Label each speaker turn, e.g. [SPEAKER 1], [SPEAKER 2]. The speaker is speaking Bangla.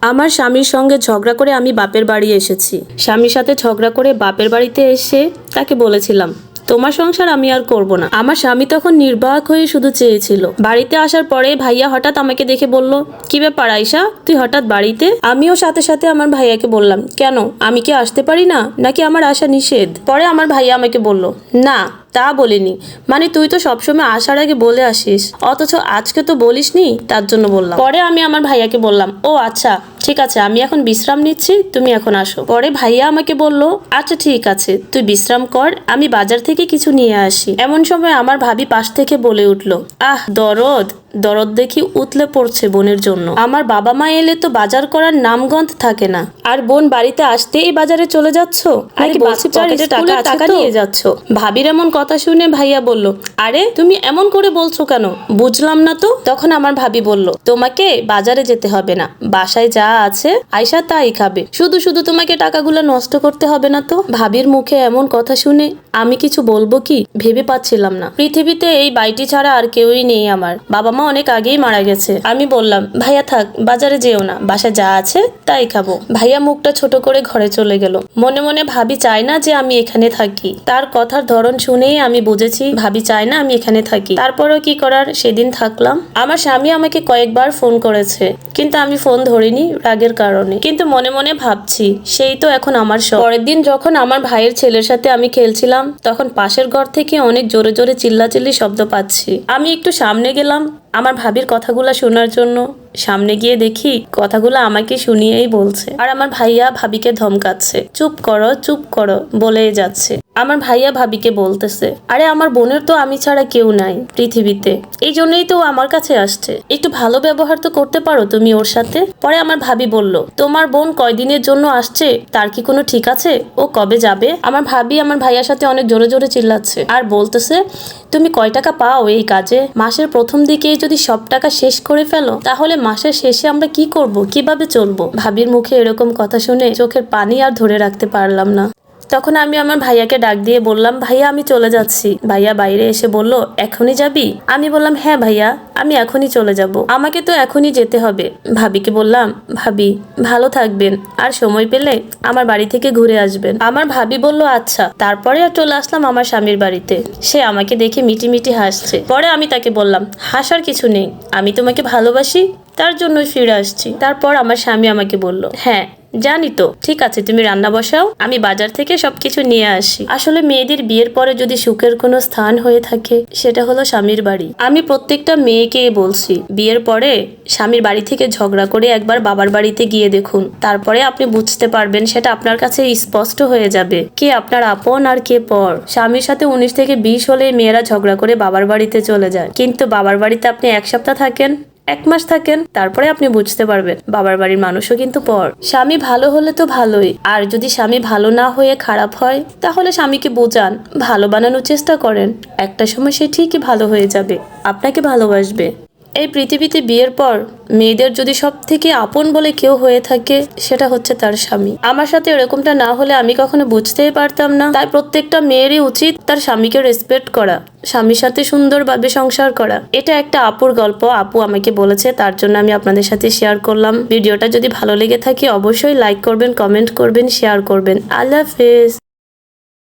[SPEAKER 1] আমার স্বামীর সঙ্গে ঝগড়া করে আমি বাপের বাড়ি এসেছি। স্বামীর সাথে ঝগড়া করে বাপের বাড়িতে এসে তাকে বলেছিলাম, তোমার সংসার আমি আর করব না। আমার স্বামী তখন নির্বাক হয়ে শুধু চেয়েছিল। বাড়িতে আসার পরে ভাইয়া হঠাৎ আমাকে দেখে বলল, কি ব্যাপার আয়শা, তুই হঠাৎ বাড়িতে? আমিও সাথে সাথে আমার ভাইয়াকে বললাম, কেন, আমি কি আসতে পারি না, নাকি আমার আসা নিষেধ? পরে আমার ভাইয়া আমাকে বলল, না তা বলিনি, মানে তুই তো সবসময় আসার আগে বলে আসিস, অথচ আজকে তো বলিসনি, তার জন্য বললাম। পরে আমি আমার ভাইয়াকে বললাম, ও আচ্ছা ঠিক আছে, আমি এখন বিশ্রাম নিচ্ছি, তুমি এখন আসো। পরে ভাইয়া আমাকে বলল, আচ্ছা ঠিক আছে, তুই বিশ্রাম কর, আমি বাজার থেকে কিছু নিয়ে আসি। এমন সময় আমার ভাবি পাশ থেকে বলে উঠল, আহ দরদ দরদ দেখি উতলে পড়ছে বোনের জন্য। আমার বাবা মা এলে তো বাজার করার নামগন্ধ থাকে না, আর বোন বাড়িতে আসতেই বাজারে চলে যাচ্ছ, নাকি বলছি পকেটে টাকা নিয়ে যাচ্ছ? ভাবির এমন কথা শুনে ভাইয়া বলল, আরে তুমি এমন করে বলছো কেন, বুঝলাম না তো। তখন আমার ভাবি বলল, তোমাকে বাজারে যেতে হবে না, বাসায় যা আছে আয়শা তাই খাবে, শুধু শুধু তোমাকে টাকাগুলো নষ্ট করতে হবে না তো। ভাবির মুখে এমন কথা শুনে আমি কিছু বলবো কি ভেবে পাচ্ছিলাম না। পৃথিবীতে এই বাইটি ছাড়া আর কেউই নেই আমার, বাবা মা অনেক আগেই মারা গেছে। আমি বললাম, ভাইয়া থাক, বাজারে যেও না, বাসায় যা আছে তাই খাবো। ভাইয়া মুখটা ছোট করে ঘরে চলে গেল। মনে মনে ভাবি চায় না যে আমি এখানে থাকি। তার কথার ধরন শুনেই আমি বুঝেছি ভাবি চায় না আমি এখানে থাকি। তারপরেও কি করার, সেদিন থাকলাম। আমার স্বামী আমাকে কয়েকবার ফোন করেছে, কিন্তু আমি ফোন ধরিনি রাগের কারণে। কিন্তু মনে মনে ভাবছি, সেই তো এখন আমার সব। পরের দিন যখন আমার ভাইয়ের ছেলের সাথে আমি খেলছিলাম, তখন পাশের ঘর থেকে অনেক জোরে জোরে চিল্লাচিল্লি শব্দ পাচ্ছি। আমি একটু সামনে গেলাম আমার ভাবির কথাগুলা শোনার জন্য। সামনে গিয়ে দেখি কথাগুলো আমাকে শুনিয়েই বলছে, আর আমার ভাইয়া ভাবিকে ধমকাচ্ছে, চুপ করো বলেই যাচ্ছে। আমার ভাইয়া ভাবিকে বলতেছে, আরে আমার বোনের তো আমি ছাড়া কেউ নাই পৃথিবীতে, এই জন্যই তো আমার কাছে আসছে, একটু ভালো ব্যবহার তো করতে পারো তুমি ওর সাথে। পরে আমার ভাবি বলল, তোমার বোন কয়দিনের জন্য আসছে তার কি কোনো ঠিক আছে, ও কবে যাবে? আমার ভাবি আমার ভাইয়ার সাথে অনেক জোরে জোরে চিল্লাচ্ছে আর বলতেছে, তুমি কয় টাকা পাও এই কাজে? মাসের প্রথম দিকেই যদি সব টাকা শেষ করে ফেলো, তাহলে মাসের শেষে আমরা কি করব, কিভাবে চলবো? ভাবির মুখে এরকম কথা শুনে চোখের পানি আর ধরে রাখতে পারলাম না। তখন আমি আমার ভাইয়াকে ডাক দিয়ে বললাম, ভাইয়া আমি চলে যাচ্ছি। ভাইয়া বাইরে এসে বলল, এখনই যাবি? আমি বললাম, হ্যাঁ ভাইয়া, আমি এখনই চলে যাব, আমাকে তো এখনই যেতে হবে। ভাবিকে বললাম, ভাবি ভালো থাকবেন, আর সময় পেলে আমার বাড়ি থেকে ঘুরে আসবেন। আমার ভাবি বলল, আচ্ছা। তারপরে আর চলে আসলাম আমার স্বামীর বাড়িতে। সে আমাকে দেখে মিটি মিটি হাসছে। পরে আমি তাকে বললাম, হাসার কিছু নেই, আমি তোমাকে ভালোবাসি, তার জন্য ফিরে আসছি। তারপর আমার স্বামী আমাকে বলল, হ্যাঁ জানি তো, ঠিক আছে তুমি রান্না বসাও, আমি বাজার থেকে সবকিছু নিয়ে আসি। আসলে মেয়েদের বিয়ের পরে যদি সুখের কোনো স্থান হয়ে থাকে, সেটা হলো স্বামীর বাড়ি। আমি প্রত্যেকটা মেয়েকে বলছি, বিয়ের পরে স্বামীর বাড়ি থেকে ঝগড়া করে একবার বাবার বাড়িতে গিয়ে দেখুন, তারপরে আপনি বুঝতে পারবেন, সেটা আপনার কাছে স্পষ্ট হয়ে যাবে কে আপনার আপন আর কে পর। স্বামীর সাথে 19 থেকে 20 হলে মেয়েরা ঝগড়া করে বাবার বাড়িতে চলে যায়, কিন্তু বাবার বাড়িতে আপনি 1 সপ্তাহ থাকেন, 1 মাস থাকেন, তারপরে আপনি বুঝতে পারবেন বাবার বাড়ির মানুষও কিন্তু পর। স্বামী ভালো হলে তো ভালোই, আর যদি স্বামী ভালো না হয়ে খারাপ হয়, তাহলে স্বামীকে বোঝান, ভালো বানানোর চেষ্টা করেন, একটা সময় সে ঠিকই ভালো হয়ে যাবে, আপনাকে ভালোবাসবে। এই পৃথিবীতে বিয়ের পর মেয়েদের যদি সব থেকে আপন বলে কেউ হয়ে থাকে, সেটা হচ্ছে তার স্বামী। আমার সাথে এরকমটা না হলে আমি কখনো বুঝতেই পারতাম না। তাই প্রত্যেকটা মেয়েরই উচিত তার স্বামীকে রেসপেক্ট করা, স্বামীর সাথে সুন্দরভাবে সংসার করা। এটা একটা আপুর গল্প, আপু আমাকে বলেছে, তার জন্য আমি আপনাদের সাথে শেয়ার করলাম। ভিডিওটা যদি ভালো লেগে থাকে অবশ্যই লাইক করবেন, কমেন্ট করবেন, শেয়ার করবেন। আল্লাহ হাফেজ।